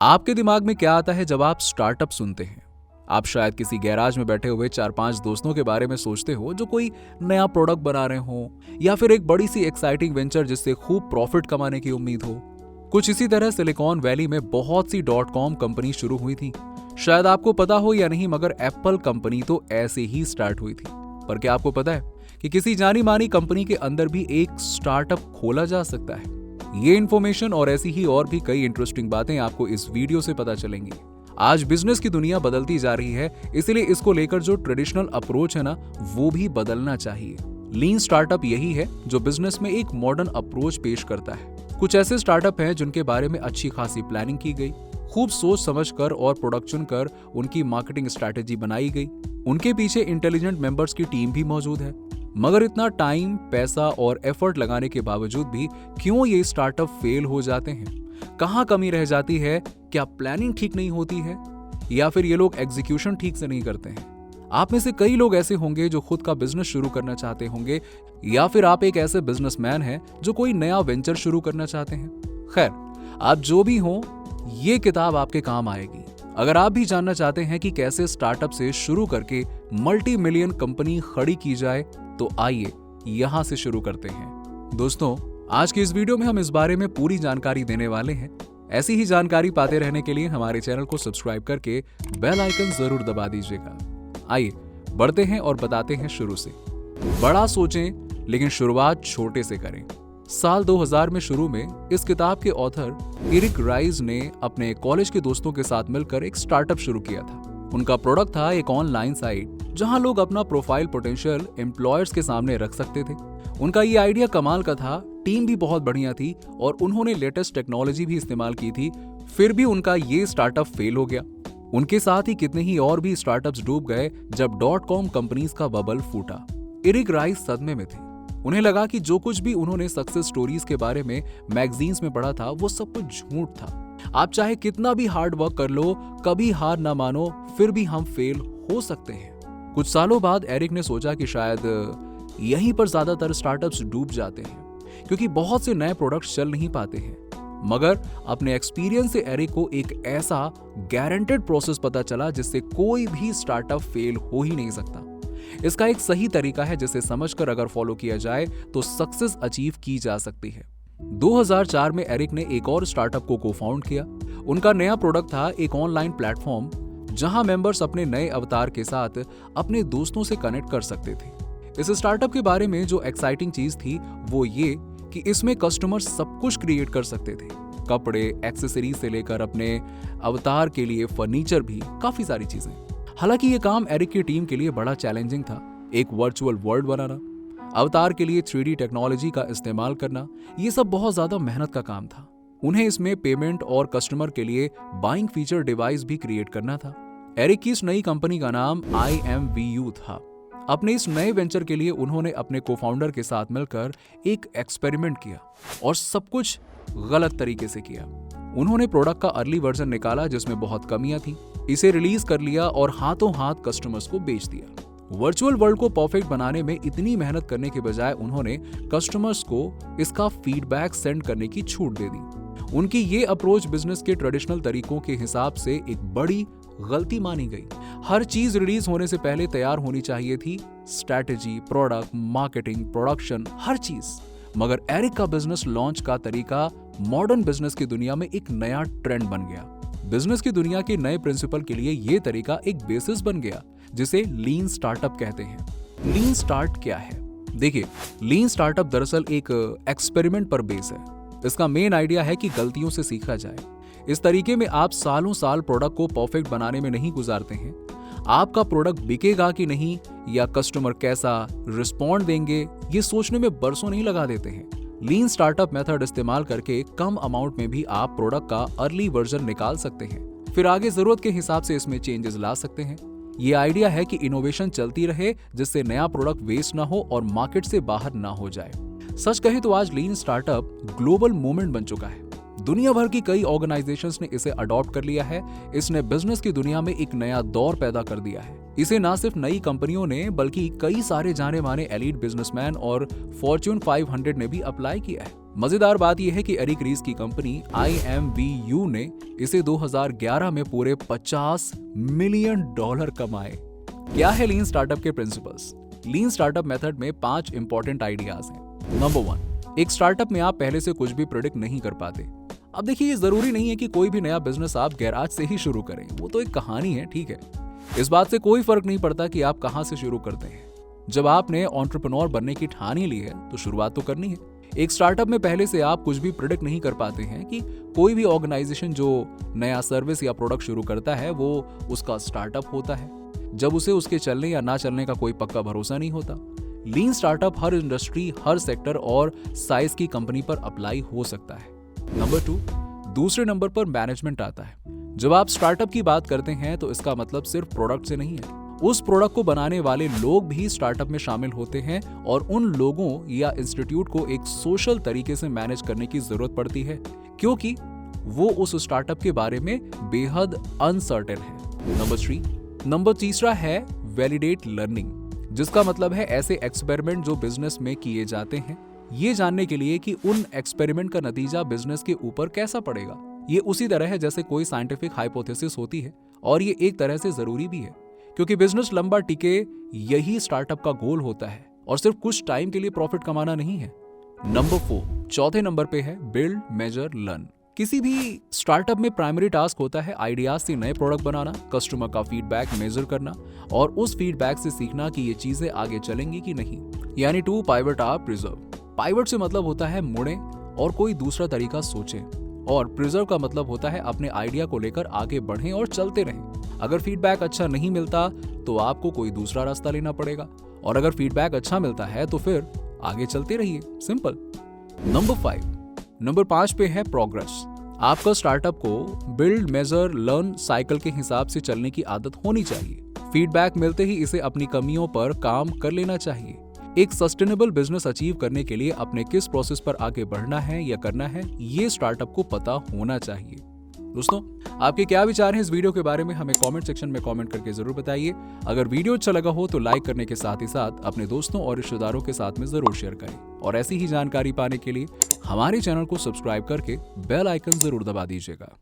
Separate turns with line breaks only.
आपके दिमाग में क्या आता है जब आप स्टार्टअप सुनते हैं? आप शायद किसी गैराज में बैठे हुए 4-5 दोस्तों के बारे में सोचते हो जो कोई नया प्रोडक्ट बना रहे हो, या फिर एक बड़ी सी एक्साइटिंग वेंचर जिससे खूब प्रॉफिट कमाने की उम्मीद हो। कुछ इसी तरह सिलिकॉन वैली में बहुत सी .com कंपनी शुरू हुई थी। शायद आपको पता हो या नहीं, मगर एप्पल कंपनी तो ऐसे ही स्टार्ट हुई थी। पर क्या आपको पता है कि किसी जानी मानी कंपनी के अंदर भी एक स्टार्टअप खोला जा सकता है? ये इन्फॉर्मेशन और ऐसी ही और भी कई इंटरेस्टिंग बातें आपको इस वीडियो से पता चलेंगी। आज बिजनेस की दुनिया बदलती जा रही है, इसलिए इसको लेकर जो ट्रेडिशनल अप्रोच है ना, वो भी बदलना चाहिए। लीन स्टार्टअप यही है जो बिजनेस में एक मॉडर्न अप्रोच पेश करता है। कुछ ऐसे स्टार्टअप हैं जिनके बारे में अच्छी खासी प्लानिंग की गई, खूब सोच समझ कर और प्रोडक्शन कर उनकी मार्केटिंग स्ट्रैटेजी बनाई गई। उनके पीछे इंटेलिजेंट मेंबर्स की टीम भी मौजूद है। मगर इतना टाइम, पैसा और एफर्ट लगाने के बावजूद भी क्यों ये स्टार्टअप फेल हो जाते हैं? कहाँ कमी रह जाती है? क्या प्लानिंग ठीक नहीं होती है, या फिर ये लोग एग्जीक्यूशन ठीक से नहीं करते हैं? आप में से कई लोग ऐसे होंगे जो खुद का बिजनेस शुरू करना चाहते होंगे, या फिर आप एक ऐसे बिजनेसमैन हैं जो कोई नया वेंचर शुरू करना चाहते हैं। खैर, आप जो भी हो, ये किताब आपके काम आएगी। अगर आप भी जानना चाहते हैं कि कैसे स्टार्टअप से शुरू करके मल्टी मिलियन कंपनी खड़ी की जाए, तो आइए यहां से शुरू करते हैं। दोस्तों, आज की इस वीडियो में हम इस बारे में पूरी जानकारी देने वाले हैं। ऐसी ही जानकारी पाते रहने के लिए हमारे चैनल को सब्सक्राइब करके बेल आइकन जरूर दबा दीजिएगा। आइए बढ़ते हैं और बताते हैं शुरू से। बड़ा सोचें, लेकिन शुरुआत छोटे से करें। साल 2000 में शुरू में इस किताब के ऑथर एरिक राइस ने अपने कॉलेज के दोस्तों के साथ मिलकर एक स्टार्टअप शुरू किया था। उनका प्रोडक्ट था एक ऑनलाइन साइट जहां लोग अपना प्रोफाइल पोटेंशियल एम्प्लॉयर्स के सामने रख सकते थे। उनका ये आइडिया कमाल का था, टीम भी बहुत बढ़िया थी और उन्होंने लेटेस्ट टेक्नोलॉजी भी इस्तेमाल की थी। फिर भी उनका ये स्टार्टअप फेल हो गया। उनके साथ ही कितने ही और भी स्टार्टअप्स डूब गए जब .com कंपनीज का बबल फूटा। एरिक राइस सदमे में थे। उन्हें लगा कि जो कुछ भी उन्होंने सक्सेस स्टोरीज के बारे में मैगजीन्स में पढ़ा था, वो सब कुछ झूठ था। आप चाहे कितना भी हार्ड वर्क कर लो, कभी हार ना मानो, फिर भी हम फेल हो सकते हैं। कुछ सालों बाद एरिक ने सोचा कि शायद यहीं पर ज्यादातर स्टार्टअप्स डूब जाते हैं, क्योंकि बहुत से नए प्रोडक्ट्स चल नहीं पाते हैं। मगर अपने एक्सपीरियंस से एरिक को एक ऐसा गारंटेड प्रोसेस पता चला जिससे कोई भी स्टार्टअप फेल हो ही नहीं सकता। इसका एक सही तरीका है जिसे समझकर अगर फॉलो किया जाए तो सक्सेस अचीव की जा सकती है। 2004 में एरिक ने एक और स्टार्टअप को को-फाउंड किया। उनका नया प्रोडक्ट था एक ऑनलाइन प्लेटफॉर्म जहां मेंबर्स अपने नए अवतार के साथ अपने दोस्तों से कनेक्ट कर सकते थे। इस स्टार्टअप के बारे में जो एक्साइटिंग चीज थी वो ये कि इसमें कस्टमर सब कुछ क्रिएट कर सकते थे। कपड़े, एक्सेसरीज से लेकर अपने अवतार के लिए फर्नीचर भी, काफी सारी चीजें। हालांकि ये काम एरिक की टीम के लिए बड़ा चैलेंजिंग था। एक वर्चुअल वर्ल्ड बनाना, अवतार के लिए 3D टेक्नोलॉजी का इस्तेमाल करना, ये सब बहुत ज्यादा मेहनत का काम था। उन्हें इसमें पेमेंट और कस्टमर के लिए बाइंग फीचर डिवाइस भी क्रिएट करना था। एरिक की इस नई कंपनी का नाम IMVU था। अपने इस नए वेंचर के लिए उन्होंने अपने को-फाउंडर के साथ मिलकर एक एक्सपेरिमेंट किया और सब कुछ गलत तरीके से किया। उन्होंने प्रोडक्ट का अर्ली वर्जन निकाला जिसमें बहुत कमियां थी, इसे रिलीज कर लिया और हाथों हाथ कस्टमर्स को बेच दिया। वर्चुअल वर्ल्ड को परफेक्ट बनाने में इतनी मेहनत करने के बजाय उन्होंने कस्टमर्स को इसका फीडबैक सेंड करने की छूट दे दी। उनकी ये अप्रोच बिजनेस के ट्रेडिशनल तरीकों के हिसाब से एक बड़ी गलती मानी गई। हर चीज रिलीज होने से पहले तैयार होनी चाहिए थी, स्ट्रैटेजी, प्रोडक्ट, मार्केटिंग, प्रोडक्शन, हर चीज। मगर एरिक का बिजनेस लॉन्च का तरीका मॉडर्न बिजनेस की दुनिया में एक नया ट्रेंड बन गया। बिजनेस की दुनिया के नए प्रिंसिपल के लिए यह तरीका एक बेसिस बन गया, जिसे लीन स्टार्टअप कहते हैं। लीन स्टार्ट क्या है? देखिए, लीन स्टार्टअप दरअसल एक एक्सपेरिमेंट पर बेस है। इसका मेन आइडिया है कि गलतियों से सीखा जाए। इस तरीके में आप सालों साल प्रोडक्ट को परफेक्ट बनाने में नहीं गुजारते हैं। आपका प्रोडक्ट बिकेगा कि नहीं, या कस्टमर कैसा रिस्पॉन्ड देंगे, ये सोचने में बरसों नहीं लगा देते हैं। लीन स्टार्टअप मेथड इस्तेमाल करके कम अमाउंट में भी आप प्रोडक्ट का अर्ली वर्जन निकाल सकते हैं, फिर आगे जरूरत के हिसाब से इसमें चेंजेस ला सकते हैं। ये आइडिया है कि इनोवेशन चलती रहे, जिससे नया प्रोडक्ट वेस्ट ना हो और मार्केट से बाहर ना हो जाए। सच कहे तो आज लीन स्टार्टअप ग्लोबल मूवमेंट बन चुका है। दुनिया भर की कई ऑर्गेनाइजेशंस ने इसे अडॉप्ट कर लिया है। इसने बिजनेस की दुनिया में एक नया दौर पैदा कर दिया है। इसे ना सिर्फ नई कंपनियों ने बल्कि कई सारे जाने माने एलीट बिजनेसमैन और फॉर्च्यून 500 ने भी अप्लाई किया है। मजेदार बात यह है कि एरिक रीस की कंपनी IMVU ने इसे 2011 में पूरे $50 मिलियन कमाए। क्या है लीन स्टार्टअप के प्रिंसिपल्स? लीन स्टार्टअप मेथड में 5 इंपॉर्टेंट आइडियाज हैं। नंबर 1, एक स्टार्टअप में आप पहले से कुछ भी प्रेडिक्ट नहीं कर पाते। अब देखिए, ये जरूरी नहीं है कि कोई भी नया बिजनेस आप गैराज से ही शुरू करें, वो तो एक कहानी है, ठीक है। इस बात से कोई फर्क नहीं पड़ता कि आप कहां से शुरू करते हैं। जब आपने एंटरप्रेन्योर बनने की ठान ही ली है तो शुरुआत तो करनी है। एक स्टार्टअप में पहले से आप कुछ भी प्रेडिक्ट नहीं कर पाते हैं कि कोई भी ऑर्गेनाइजेशन जो नया सर्विस या प्रोडक्ट शुरू करता है वो उसका स्टार्टअप होता है, जब उसे उसके चलने या ना चलने का कोई पक्का भरोसा नहीं होता। लीन स्टार्टअप हर इंडस्ट्री, हर सेक्टर और साइज की कंपनी पर अप्लाई हो सकता है। नंबर 2, दूसरे नंबर पर मैनेजमेंट आता है। जब आप स्टार्टअप की बात करते हैं तो इसका मतलब सिर्फ प्रोडक्ट से नहीं है, उस प्रोडक्ट को बनाने वाले लोग भी स्टार्टअप में शामिल होते हैं और उन लोगों या इंस्टीट्यूट को एक सोशल तरीके से मैनेज करने की जरूरत पड़ती है, क्योंकि वो उस स्टार्टअप के बारे में बेहद अनसर्टेन है। नंबर तीसरा है वैलिडेट लर्निंग, जिसका मतलब है ऐसे एक्सपेरिमेंट जो बिजनेस में किए जाते हैं, ये जानने के लिए कि उन एक्सपेरिमेंट का नतीजा बिजनेस के ऊपर कैसा पड़ेगा। ये उसी तरह है जैसे कोई साइंटिफिक हाइपोथेसिस होती है, और ये एक तरह से जरूरी भी है, क्योंकि बिजनेस लंबा टिके यही स्टार्टअप का गोल होता है, और सिर्फ कुछ टाइम के लिए प्रॉफिट कमाना नहीं है। नंबर 4, चौथे नंबर पे है बिल्ड, मेजर, लर्न। किसी भी स्टार्टअप में प्राइमरी टास्क होता है आइडियाज से नए प्रोडक्ट बनाना, कस्टमर का फीडबैक मेजर करना और उस फीडबैक से सीखना कि ये चीजें आगे चलेंगी कि नहीं। यानी to pivot are preserve. Pivot से मतलब होता है मुड़े और कोई दूसरा तरीका सोचें, और प्रिजर्व का मतलब होता है अपने आइडिया को लेकर आगे बढ़ें और चलते रहें। अगर फीडबैक अच्छा नहीं मिलता तो आपको कोई दूसरा रास्ता लेना पड़ेगा, और अगर फीडबैक अच्छा मिलता है तो फिर आगे चलते रहिए, सिंपल। नंबर 5 पे है प्रोग्रेस। आपका स्टार्टअप को बिल्ड, मेजर, लर्न साइकिल के हिसाब से चलने की आदत होनी चाहिए। फीडबैक मिलते ही इसे अपनी कमियों पर काम कर लेना चाहिए। एक सस्टेनेबल बिजनेस अचीव करने के लिए अपने किस प्रोसेस पर आगे बढ़ना है या करना है, ये स्टार्टअप को पता होना चाहिए। दोस्तों, आपके क्या विचार हैं इस वीडियो के बारे में, हमें कमेंट सेक्शन में कमेंट करके जरूर बताइए। अगर वीडियो अच्छा लगा हो तो लाइक करने के साथ ही साथ अपने दोस्तों और रिश्तेदारों के साथ में जरूर शेयर करें, और ऐसी ही जानकारी पाने के लिए हमारे चैनल को सब्सक्राइब करके बेल आइकन जरूर दबा दीजिएगा।